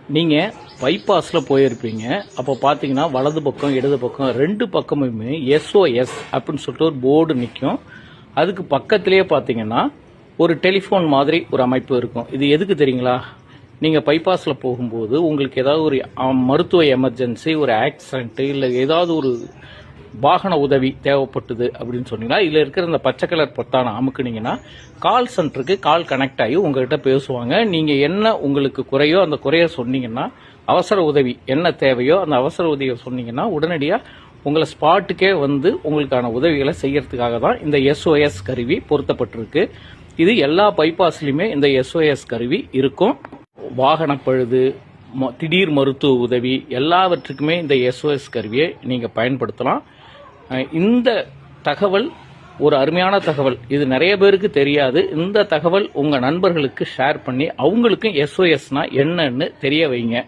நீங்கள் பைபாஸில் போயிருப்பீங்க. அப்போ பார்த்தீங்கன்னா வலது பக்கம் இடது பக்கம் ரெண்டு பக்கமுமே எஸ்ஓஎஸ் அப்படின்னு சொல்லிட்டு ஒரு போர்டு நிற்கும். அதுக்கு பக்கத்திலேயே பார்த்தீங்கன்னா ஒரு டெலிஃபோன் மாதிரி ஒரு அமைப்பு இருக்கும். இது எதுக்கு தெரியுங்களா? நீங்கள் பைபாஸில் போகும்போது உங்களுக்கு ஏதாவது ஒரு மருத்துவ எமர்ஜென்சி, ஒரு ஆக்சிடென்ட்டு, இல்லை ஏதாவது ஒரு வாகன உதவி தேவைப்பட்டது அப்படின்னு சொன்னீங்கன்னா, இதில் இருக்கிற இந்த பச்சை கலர் பொத்தானை அமுக்குனீங்கன்னா கால் சென்டருக்கு கால் கனெக்ட் ஆகி உங்ககிட்ட பேசுவாங்க. நீங்கள் என்ன உங்களுக்கு குறையோ அந்த குறைய சொன்னீங்கன்னா, அவசர உதவி என்ன தேவையோ அந்த அவசர உதவியை சொன்னீங்கன்னா உடனடியாக உங்களை ஸ்பாட்டுக்கே வந்து உங்களுக்கான உதவிகளை செய்யறதுக்காக தான் இந்த எஸ்ஓஎஸ் கருவி பொருத்தப்பட்டிருக்கு. இது எல்லா பைபாஸ்லையுமே இந்த எஸ்ஓஎஸ் கருவி இருக்கும். வாகன பழுது, திடீர் மருத்துவ உதவி எல்லாவற்றுக்குமே இந்த எஸ்ஓஎஸ் கருவியை நீங்கள் பயன்படுத்தலாம். இந்த தகவல் ஒரு அருமையான தகவல். இது நிறைய பேருக்கு தெரியாது. இந்த தகவல் உங்கள் நண்பர்களுக்கு ஷேர் பண்ணி அவங்களுக்கும் எஸ்ஓஎஸ்னா என்னன்னு தெரிய வைங்க.